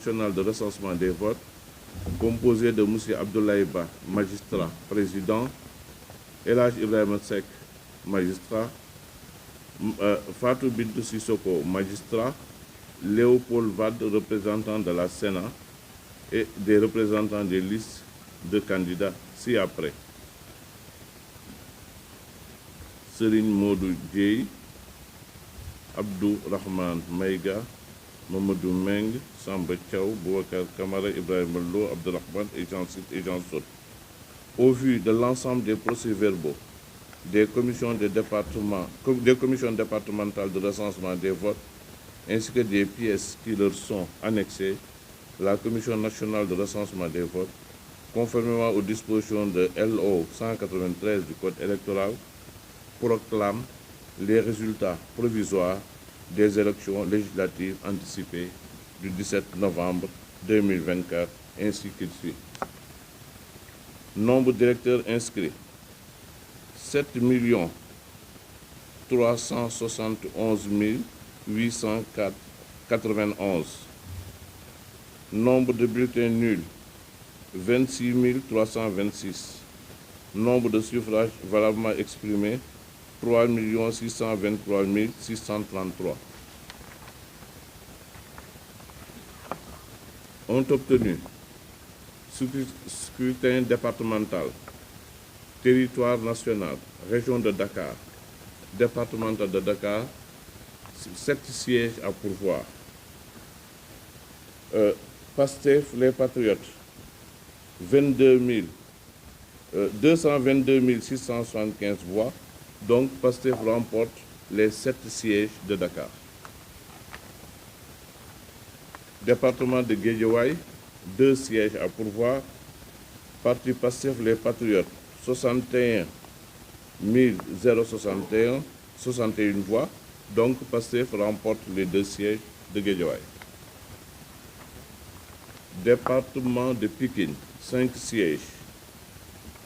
national de recensement des votes, composé de M. Abdoulaye Ba, magistrat, président, Elhaj Ibrahim Seck, magistrat, Fatou Bintou Sissoko, magistrat, Léopold Wade, représentant de la Sénat, et des représentants des listes de candidats ci-après. Serigne Modou Dieye, Abdou Rahman Maïga, Mamadou Meng, Samba Thiaw, Boubacar Kamara, Ibrahim Lo, Abdelrahman et Jean Sot. Au vu de l'ensemble des procès-verbaux des commissions départementales de recensement des votes, ainsi que des pièces qui leur sont annexées, la Commission nationale de recensement des votes, conformément aux dispositions de LO 193 du Code électoral, proclame les résultats provisoires des élections législatives anticipées du 17 novembre 2024, ainsi qu'il suit. Nombre d'électeurs inscrits, 7 371 891. Nombre de bulletins nuls, 26 326. Nombre de suffrages valablement exprimés, 3 623 633. Ont obtenu scrutin départemental, territoire national, région de Dakar, départemental de Dakar, 7 sièges à pourvoir. Pastef les Patriotes, 222 675 voix. Donc, Pastef remporte les 7 sièges de Dakar. Département de Guédiawaye, 2 sièges à pourvoir. Parti Pastef les Patriotes, 61 061, 61 voix. Donc, Pastef remporte les 2 sièges de Guédiawaye. Département de Pikine, 5 sièges.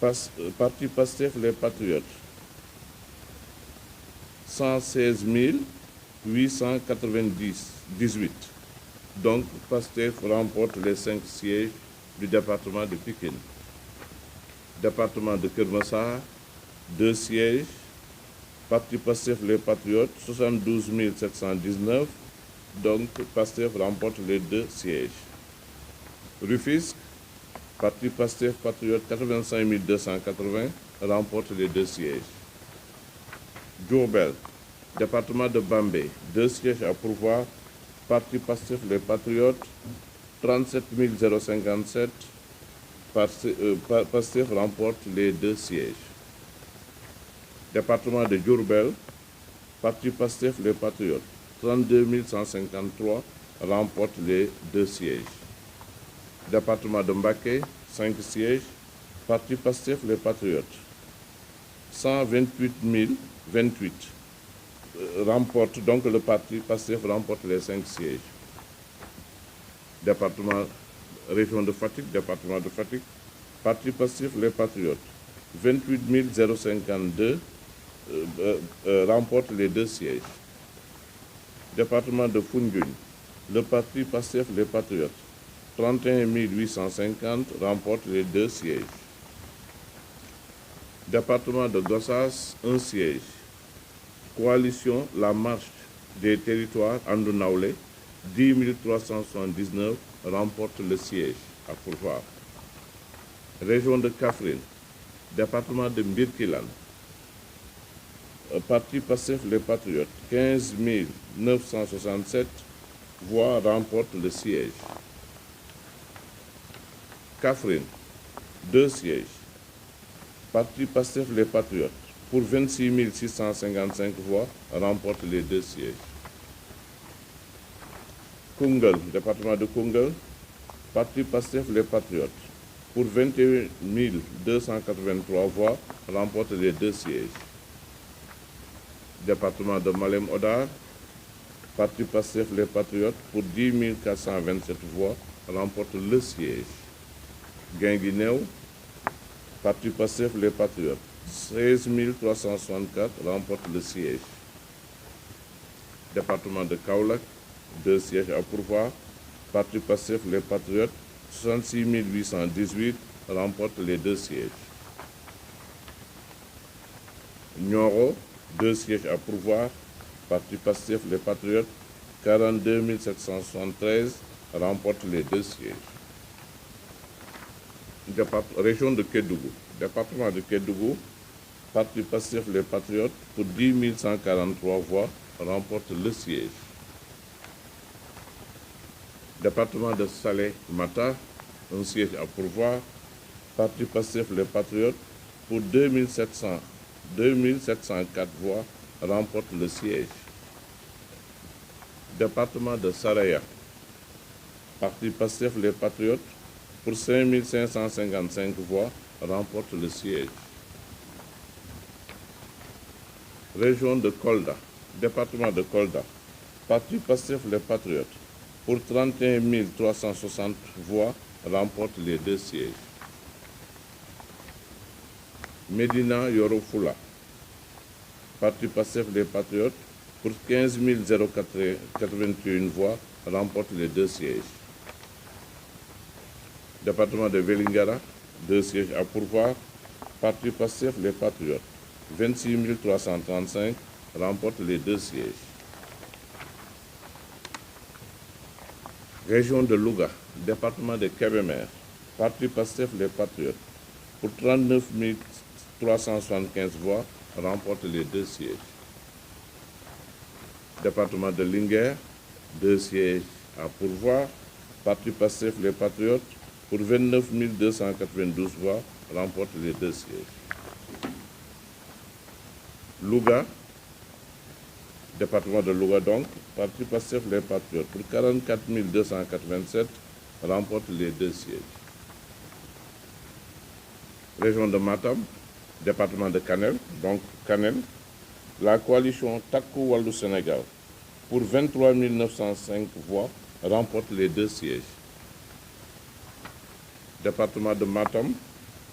Parti Pastef les Patriotes, 116 898. Donc, Pastef remporte les 5 sièges du département de Pikine. Département de Keur Massar, 2 sièges. Parti Pastef les Patriotes, 72 719. Donc, Pastef remporte les 2 sièges. Rufisque, Parti Pastef Patriote, 85 280, remporte les 2 sièges. Diourbel, département de Bambey, 2 sièges à pourvoir. Parti Pastef les Patriotes, 37 057. Pastef remporte les 2 sièges. Département de Diourbel, Parti Pastef les Patriotes, 32 153, remporte les 2 sièges. Département de Mbacké, 5 sièges. Parti Pastef les Patriotes, 128 028. Remporte donc le parti Pastef remporte les 5 sièges. Département, région de Fatick, département de Fatick, Parti Pastef les Patriotes, 28 052, remporte les 2 sièges. Département de Foundiougne, le Parti Pastef les Patriotes, 31 850, remporte les 2 sièges. Département de Gossas, 1 siège. Coalition La Marche des Territoires Andu Nawlé, 10 379, remporte le siège à pourvoir. Région de Kaffrine, département de Birkelane, Parti Pastef les Patriotes, 15 967 voix, remporte le siège. Kaffrine, 2 sièges. Parti Pastef les Patriotes, pour 26 655 voix, remporte les 2 sièges. Koungheul, département de Koungheul, Parti Pastef les Patriotes, pour 21 283 voix, remporte les 2 sièges. Département de Malem Hodar, Parti Pastef les Patriotes, pour 10 427 voix, remporte le siège. Guinguinéo, Parti Pastef les Patriotes, 16 364, remporte le siège. Département de Kaolack, 2 sièges à pourvoir. Parti Pastef Les Patriotes, 66 818 remporte les 2 sièges. Nioro, 2 sièges à pourvoir. Parti Pastef Les Patriotes, 42 773 remporte les 2 sièges. Région de Kédougou, département de Kédougou, Parti Pastef Les Patriotes, pour 10 143 voix, remporte le siège. Département de Salé-Mata, un siège à pourvoir. Parti Pastef Les Patriotes, pour 2704 voix, remporte le siège. Département de Saraya, Parti Pastef Les Patriotes, pour 5555 voix, remporte le siège. Région de Kolda, département de Kolda, Parti Pastef Les Patriotes, pour 31 360 voix, remporte les 2 sièges. Médina Yoro Fula, Parti Pastef Les Patriotes, pour 15 081 voix, remporte les 2 sièges. Département de Vélingara, 2 sièges à pourvoir. Parti Pastef Les Patriotes, 26 335, remporte les 2 sièges. Région de Louga, département de Kébémer, Parti Pastef Les Patriotes, pour 39 375 voix, remporte les 2 sièges. Département de Linguère, 2 sièges à pourvoir. Parti Pastef Les Patriotes, pour 29 292 voix, remporte les 2 sièges. Louga, département de Louga donc, Parti Pastef Les Patriotes, pour 44 287, remporte les 2 sièges. Région de Matam, département de Kanel, donc Kanel, la coalition Takku Wallu Sénégal, pour 23 905 voix, remporte les 2 sièges. Département de Matam,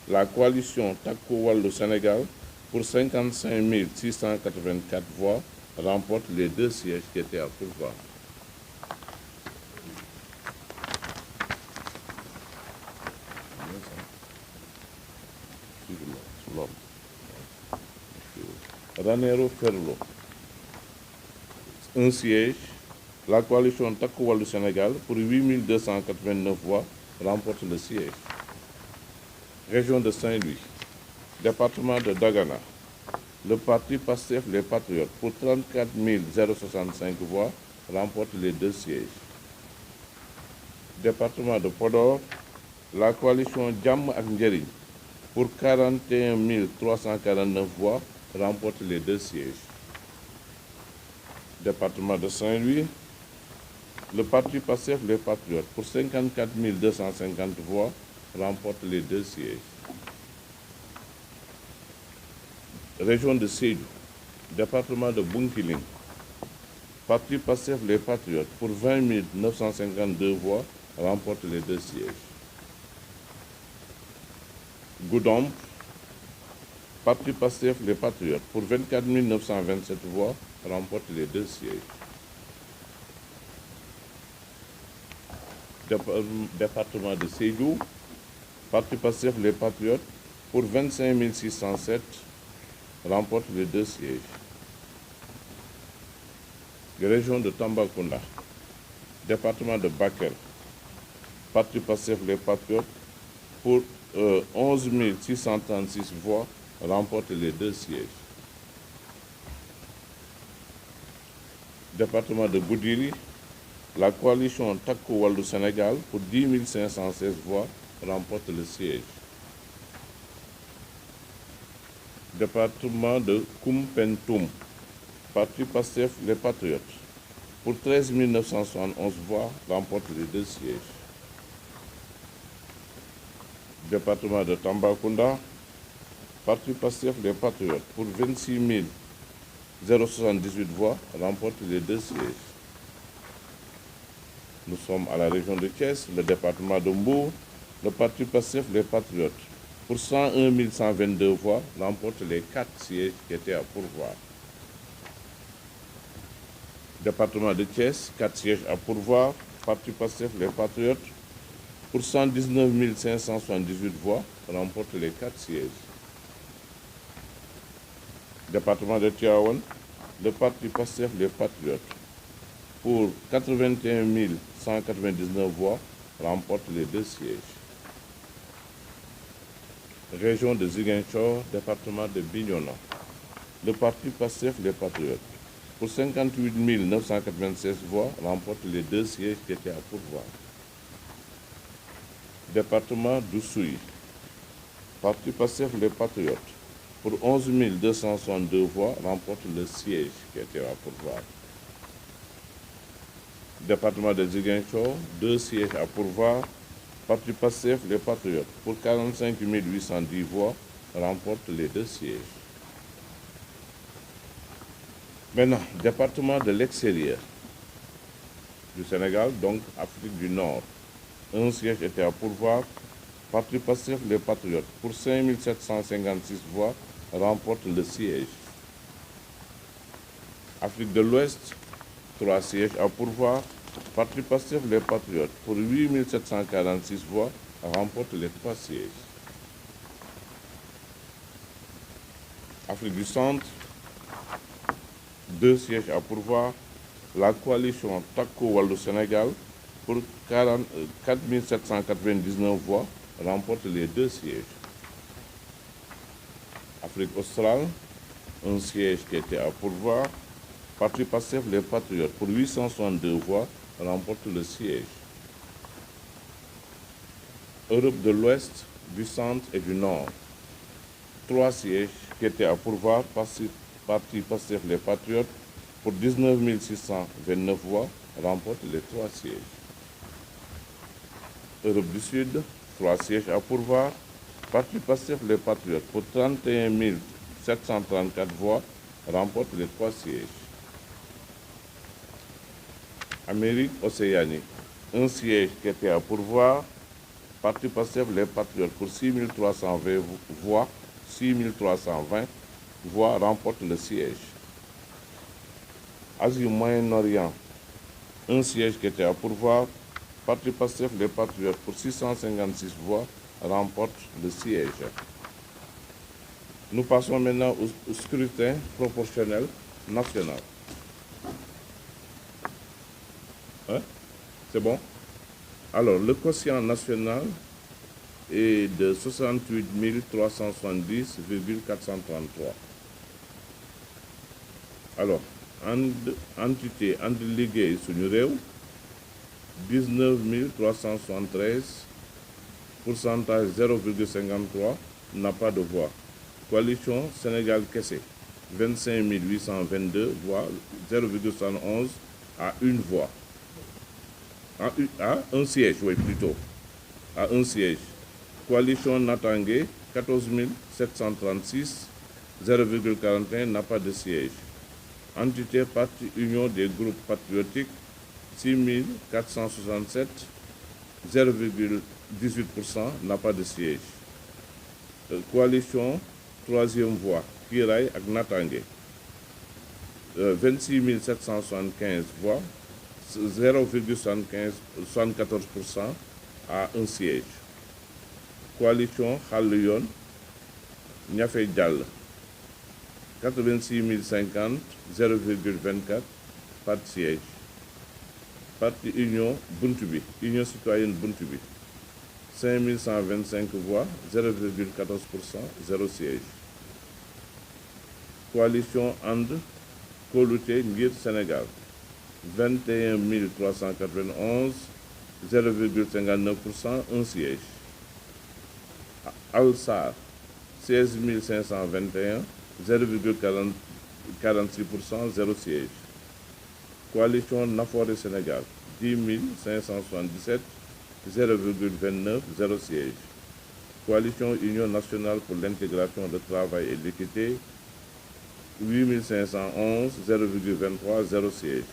la coalition Takku Wallu Sénégal, pour 55 684 voix, remporte les 2 sièges qui étaient à pourvoir. Ranérou Ferlo, un siège. La coalition Takku Wallu Sénégal, pour 8 289 voix, remporte le siège. Région de Saint-Louis, département de Dagana, le Parti Pastef Les Patriotes, pour 34 065 voix, remporte les 2 sièges. Département de Podor, la coalition Jàmm ak Njariñ, pour 41 349 voix, remporte les 2 sièges. Département de Saint-Louis, le Parti Pastef Les Patriotes, pour 54 250 voix, remporte les 2 sièges. Région de Sédhiou, département de Bounkiling, Parti Pastef Les Patriotes, pour 20 952 voix, remporte les 2 sièges. Goudomp, Parti Pastef Les Patriotes, pour 24 927 voix, remporte les 2 sièges. Département de Sédhiou, Parti Pastef Les Patriotes, pour 25 607, remporte les 2 sièges. Région de Tambacounda, département de Bakel, Parti Pastef Les Patriotes, pour 11 636 voix, remporte les 2 sièges. Département de Goudiri, la coalition Takku Wallu Sénégal, pour 10 516 voix, remporte le siège. Département de Koumpentoum, Parti Pastef Les Patriotes, pour 13 971 voix, remporte les 2 sièges. Département de Tambacounda, Parti Pastef Les Patriotes, pour 26 078 voix, remporte les 2 sièges. Nous sommes à la région de Thiès, le département de Mbour, le Parti Pastef Les Patriotes, pour 101 122 voix, remporte les 4 sièges qui étaient à pourvoir. Département de Thiès, 4 sièges à pourvoir. Parti Pastef, les Patriotes, pour 119 578 voix, remporte les 4 sièges. Département de Tivaouane, le Parti Pastef, les Patriotes, pour 81 199 voix, remporte les 2 sièges. Région de Ziguinchor, département de Bignona, le Parti Pastef, les Patriotes, pour 58 996 voix, remporte les 2 sièges qui étaient à pourvoir. Département d'Oussouye, Parti Pastef, les Patriotes, pour 11 262 voix, remporte le siège qui était à pourvoir. Département de Ziguinchor, 2 sièges à pourvoir. Parti Pastef, les Patriotes, pour 45 810 voix, remporte les 2 sièges. Maintenant, département de l'extérieur du Sénégal, donc Afrique du Nord. Un siège était à pourvoir. Parti Pastef, les Patriotes, pour 5 756 voix, remporte le siège. Afrique de l'Ouest, 3 sièges à pourvoir. Parti Pastef, les Patriotes, pour 8 746 voix, remporte les 3 sièges. Afrique du Centre, 2 sièges à pourvoir. La coalition Takku Wallu Sénégal, pour 4 799 voix, remporte les 2 sièges. Afrique australe, un siège qui était à pourvoir. Parti Pastef, les Patriotes, pour 862 voix, remporte le siège. Europe de l'Ouest, du Centre et du Nord, 3 sièges qui étaient à pourvoir. Parti Pastef, les Patriotes, pour 19 629 voix, remporte les 3 sièges. Europe du Sud, 3 sièges à pourvoir. Parti Pastef, les Patriotes, pour 31 734 voix, remporte les 3 sièges. Amérique Océanie, un siège qui était à pourvoir. Parti Pastef, les Patriotes, pour 6 320 voix, 6 320 voix, remporte le siège. Asie Moyen-Orient, un siège qui était à pourvoir. Parti Pastef, les Patriotes, pour 656 voix, remporte le siège. Nous passons maintenant au scrutin proportionnel national. C'est bon? Alors, le quotient national est de 68 370,433. Alors, entité liggéey suñu réew, 19 373, pourcentage 0,53, n'a pas de voix. Coalition Sénégal Kessé, 25 822 voix, 0,71 à une voix. À un siège, oui, plutôt. À un siège. Coalition Natangé, 14 736, 0,41 n'a pas de siège. Entité Parti Union des groupes patriotiques, 6 467, 0,18% n'a pas de siège. Coalition Troisième Voie, Kiraay ak Natangé, 26 775 voix, 0,74% à un siège. Coalition Xàll Yoon, Ñafe Jàll, 86 050, 0,24, pas de siège. Parti Union Buntu Bi, Union citoyenne Buntu Bi, 5 125 voix, 0,14%, 0 siège. Coalition And Kóolute Ngir Sénégal, 21 391, 0,59%, 1 siège. Al-Sar, 16 521, 0,46%, 0 siège. Coalition Nafoore Sénégal, 10 577, 0,29, 0 siège. Coalition Union nationale pour l'intégration, le travail et l'équité, 8 511, 0,23, 0 siège.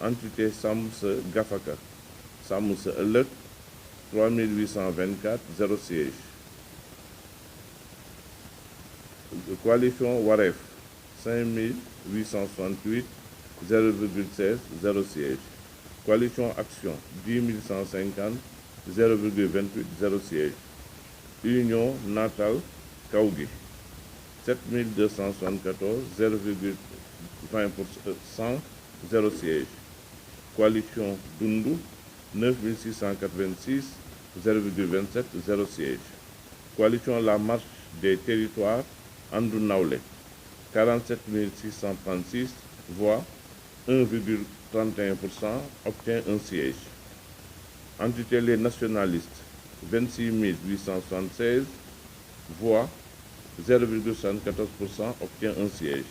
Entité Sàmm Sa Gafaka, Sàmm Sa Ëllëg, 3 824, 0 siège. Coalition Wareef, 5 868, 0,16, 0 siège. Coalition Action 10 150, 0,28, 0 siège. Union Natal Kaougui 7 274, 0,20%, 0 siège. Coalition Dundu 9 686, 0,27, 0 siège. Coalition La Marche des Territoires Andou Naoulé 47 636 voix, 1,31%, obtient un siège. Entité Les Nationalistes 26 876 voix, 0,74%, obtient un siège.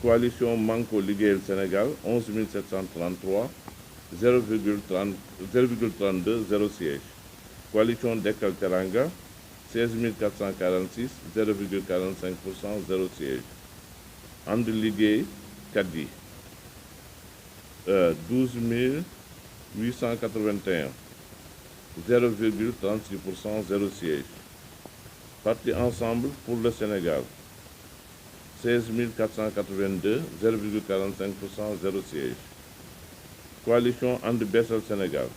Coalition Manko Liguel Sénégal 11 733, 0,32, 0 siège. Coalition Dekal Teranga 16 446, 0,45%, 0 siège. And Liguey Kadi 12 881, 0,36%, 0 siège. Parti Ensemble pour le Sénégal 16 482, 0,45%, 0 siège. Coalition And Bessel Sénégal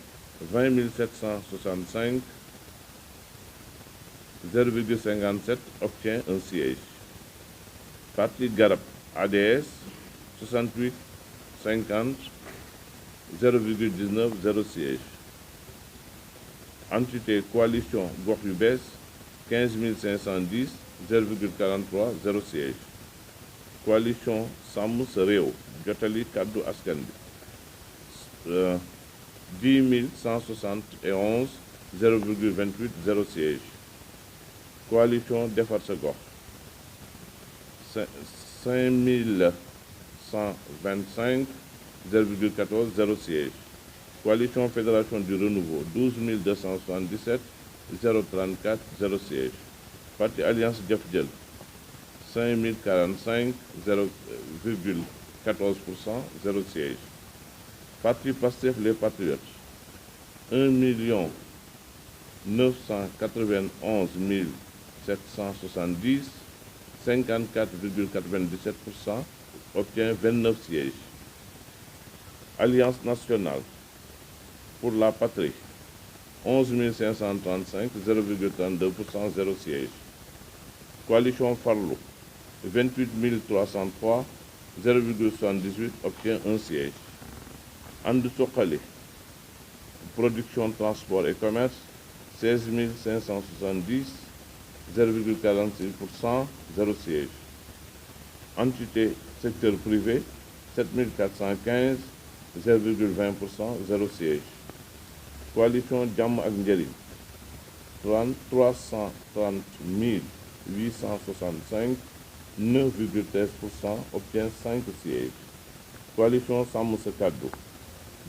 20 765, 0,57, obtient un siège. Parti Garab ADS 68 50, 0,19, 0 siège. Entité Coalition Gox yu Bees 15 510, 0,43, 0 siège. Coalition Sàmm Sa Réew Jotali Kàddu Askan Bi 10 171, 0,28, 0 siège. Coalition Defar Sa Gox 5 125, 0,14, 0 siège. Coalition Fédération du Renouveau 12 277, 0,34, 0 siège. Parti Alliance Jëf Jël 5 045, 0,14%, 0 siège. Parti Pastef Les Patriotes 1 991 770, 54,97%, obtient 29 sièges. Alliance nationale pour la patrie 11 535, 0,32%, 0 siège. Coalition Farlou 28 303, 0,78, obtient un siège. And Suxali production, transport et commerce 16 570, 0,46%, 0 siège. Entité secteur privé 7 415, 0,20%, 0 siège. Coalition Jàmm ak Njariñ 330 865, 9,13%, obtient 5 sièges. Coalition Sàmm Sa Kàddu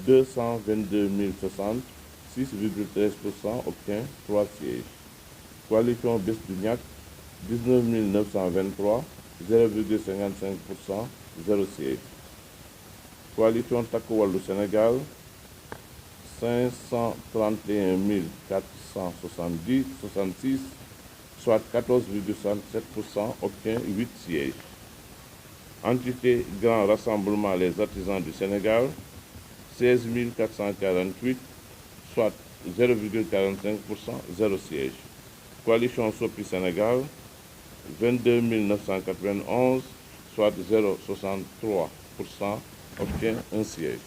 222 060, 6,13%, obtient 3 sièges. Coalition Bës Du Ñakk 19 923, 0,55%, 0 siège. Coalition Takku Wallu Sénégal 531 466, soit 14,67%, obtient 8 sièges. Entité Grand Rassemblement Les Artisans du Sénégal 16 448, soit 0,45%, 0 siège. Coalition Sopi Sénégal 22 991, soit 0,63%, obtient un siège.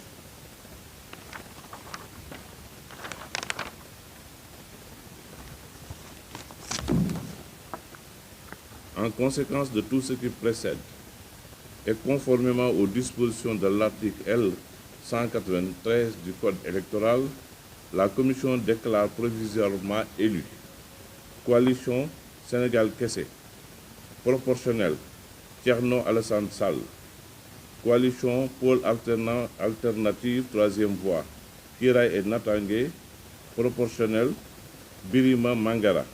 En conséquence de tout ce qui précède et conformément aux dispositions de l'article L. 193 du Code électoral, la Commission déclare provisoirement élu Coalition Sénégal Kessé, proportionnel Thierno Alassane Sall, Coalition Pôle Alternative Troisième Voie Kiray et Natangué, proportionnel Birima Mangara,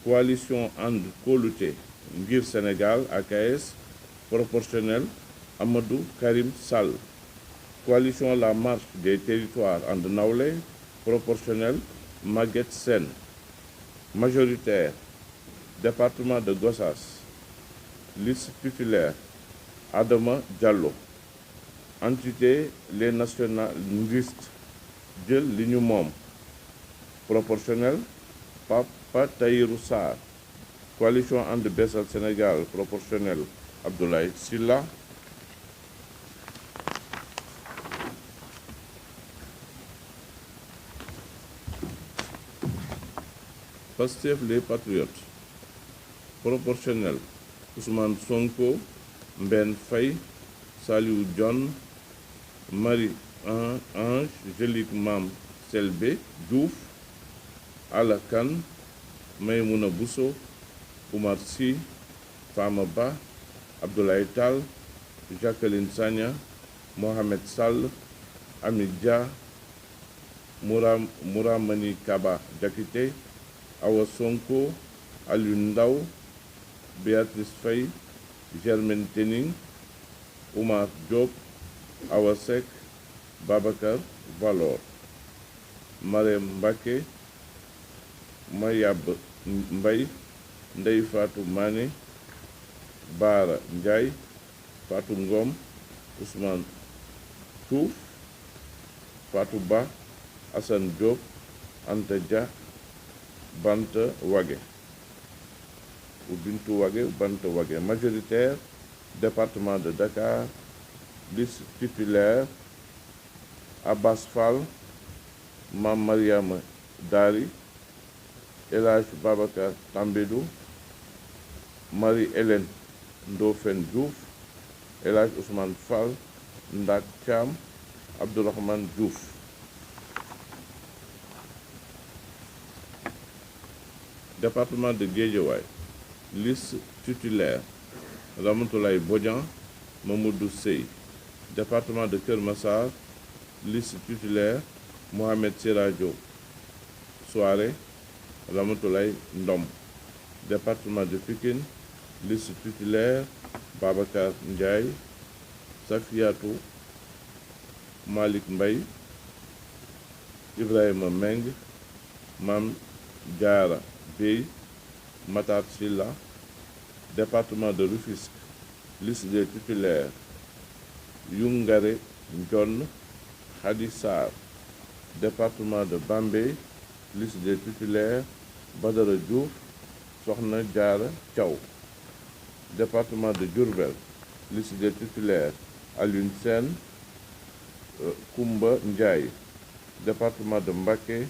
Coalition And Koluté Ngir Sénégal AKS, proportionnel Amadou Karim Sall, Coalition La Marche des Territoires And Naoulé, proportionnel Maguette Sène, majoritaire département de Gossas, liste titulaire Adama Diallo, entité les nationalistes jël li ñu moom. Proportionnel Papa Tahirou Sarr. Coalition And Bessal Sénégal proportionnel Abdoulaye Sylla. Pastef les Patriotes proportionnel Ousmane Sonko, Mben Faye, Saliou Dione, Marie Angélique Mam Selbé Diouf, Alla Kane, Maïmouna Bousso, Oumar Sy, Fama Ba, Abdoulaye Tall, Jacqueline Sagna, Mohamed Sall, Ami Dia, Mouramani Kaba Diakité, Awa Sonko, Aliou Ndao, Béatrice Faye, Germaine Tening, Oumar Diop, Awa Seck, Babacar Valor, Marème Mbacké, Mayab Mbaye, Ndeye Fatou Mané, Bara Ndiaye, Fatou Ngom, Ousmane Touf, Fatou Ba, Assane Diop, Anta Dia, Banta Wage ou Bintou Wage ou Banta Wage. Majoritaire, département de Dakar, liste titulaire, Abbas Fall, Mam Mariam Dari, El Hadj Babacar Tambédou, Marie-Hélène Ndofène Diouf, El Hadj Ousmane Fall, Ndak Thiam, Abdourahmane Diouf. Département de Guédiawaye, liste titulaire, Ramatoulaye Bodian, Mamoudou Sey. Département de Keur Massar, liste titulaire, Mohamed Siradio Soare, Ramatoulaye Ndom. Département de Pikine, liste titulaire, Babacar Ndiaye, Safiatou Malik Mbaye, Ibrahima Meng, Mam Diara Bey, Matar Sylla. Département de Rufisque, liste des titulaires, Youngare Ndion, Khady Sarr. Département de Bambey, liste des titulaires, Badara Diouf, Sokhna Diarra Thiaw. Département de Diourbel, liste des titulaires, Alioune Sène, Koumba Ndiaye. Département de Mbacké,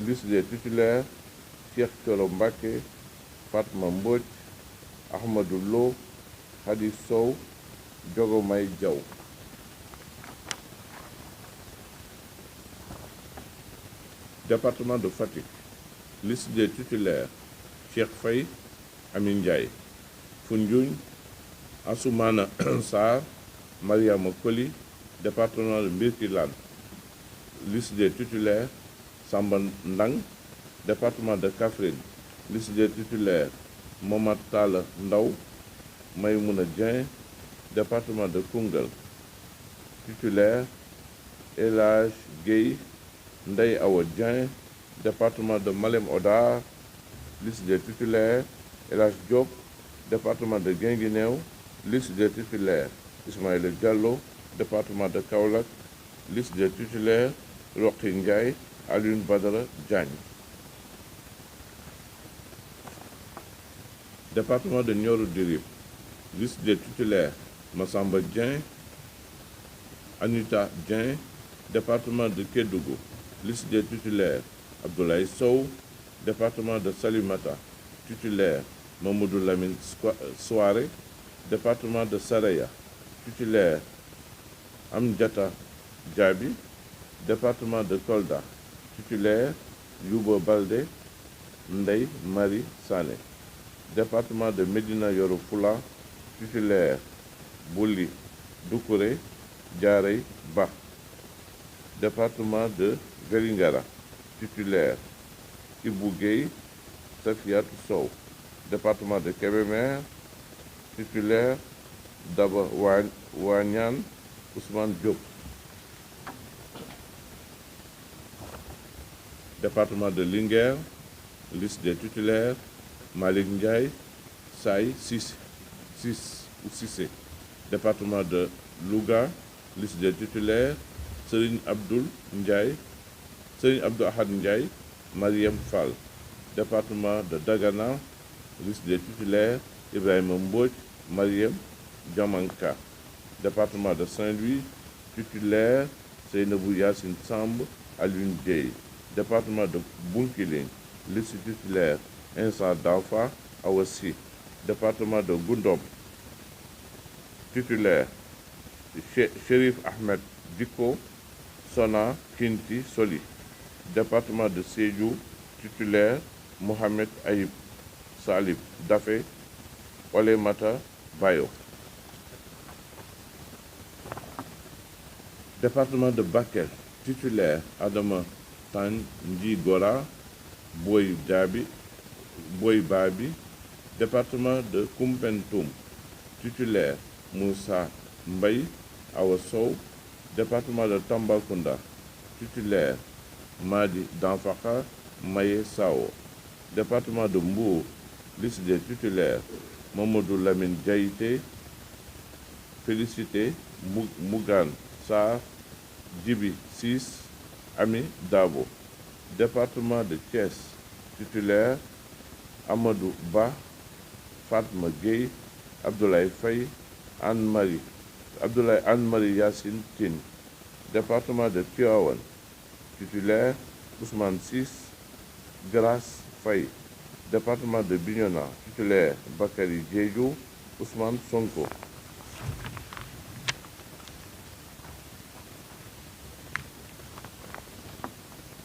liste des titulaires, Cheikh Thioro Mbacké, Fatma Mbodj, Ahmadou Lo, Khady Sow, Diogomaye Diaw. Département de Fatick, liste des titulaires, Cheikh Faye, Amin Ndiaye. Foundiougne, Assoumana Sarr, Mariama Koli. Département de Birkilane, liste des titulaires, Samba Ndang. Département de Kaffrine, liste des titulaires, Momad Talla Ndaw, Maïmouna Dieng. Département de Koungheul, titulaire, El Hadj Gueye, Ndeye Awa Dieng. Département de Malem Hodar, liste des titulaires, El Hadj Diop. Département de Guinguinéo, liste des titulaires, Ismaïla Diallo. Département de Kaolack, liste des titulaires, Roqi Ndiaye, Alioune Badara Diagne. Département de Nioro du Rip, liste des titulaires, Massamba Dieng, Anita Dieng. Département de Kédougou, liste des titulaires, Abdoulaye Sow. Département de Salimata, titulaire, Mamoudou Lamine Soare. Département de Saraya, titulaire, Amdiata Diaby. Département de Kolda, titulaire, Youba Baldé, Ndeye Marie Sané. Département de Médina Yoro Fula, titulaire, Bouli Doucouré, Diarey Ba. Département de Vélingara, titulaire, Ibou Gueye, Safiatou Sow. Département de Kébémer, titulaire, Daba Wanyan, Ousmane Diop. Département de Linguère, liste des titulaires, Malik Ndiaye, Saï Cissé. Département de Louga, liste des titulaires, Serigne Abdou Ahad Ndiaye, Mariam Fall. Département de Dagana, liste des titulaires, Ibrahima Mbodj, Mariam Diamanka. Département de Saint-Louis, titulaire, Seynabou Yassine Samb, Alioune Dieye. Département de Bounkiling, liste titulaire, Insa Dafa, Awassi. Département de Goundom, titulaire, Chérif Ahmed Diko, Sona Kinti Soli. Département de Sédhiou, titulaire, Mohamed Aïb Salib Dafé, Olemata Bayo. Département de Bakel, titulaire, Adama Tanji Gora, Boy Babi. Département de Koumpentoum, titulaire, Moussa Mbaye Awasow. Département de Tambacounda, titulaire, Madi Danfaka Maye Sao. Département de Mbour, liste des titulaires, Mamadou Lamine Diaité, Félicité Mougan Sarr, Djibi Sis, Ami Dabo. Département de Thiès, titulaire, Amadou Ba, Fatma Gueye, Abdoulaye Faye, Anne-Marie Yassine Tine. Département de Tivaouane, titulaire, Ousmane Ciss, Grace Faye. Département de Bignona, titulaire, Bakary Diédhiou, Ousmane Sonko.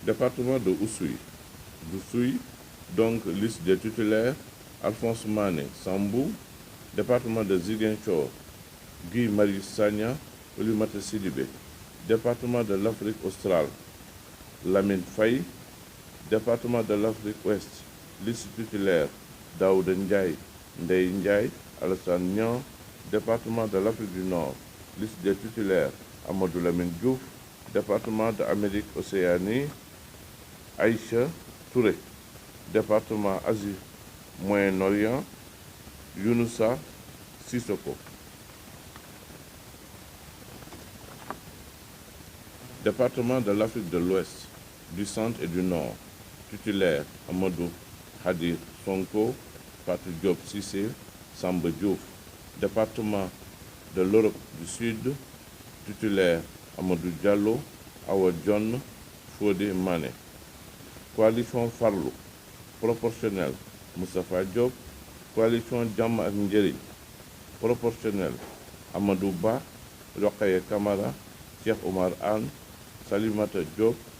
Département de Oussouye, donc liste des titulaires, Alphonse Mané Sambou. Département de Ziguinchor, Guy Marius Sagna, Oulimata Sidibé. Département de l'Afrique australe, Lamine Faye. Département de l'Afrique ouest, liste titulaire, Daouda Ndiaye, Ndeye Ndiaye, Alassane Niang. Département de l'Afrique du Nord, liste des titulaires, Amadou Lamine Diouf. Département de Amérique Océanie, Aïcha Touré. Département Asie Moyen-Orient, Younoussa Sissoko. Département de l'Afrique de l'Ouest, du Centre et du Nord, titulaire, Amadou Hadir Sonko, Fatou Diop Cissé, Samba Diouf. Département de l'Europe du Sud, titulaire, Amadou Diallo, Awa John, Fodé Mané. Coalition Farlou, proportionnel, Moustapha Diop. Coalition Jàmm ak Njëriñ, proportionnel, Amadou Ba, Rokhaya Kamara, Cheikh Oumar Anne, Salimata Diop.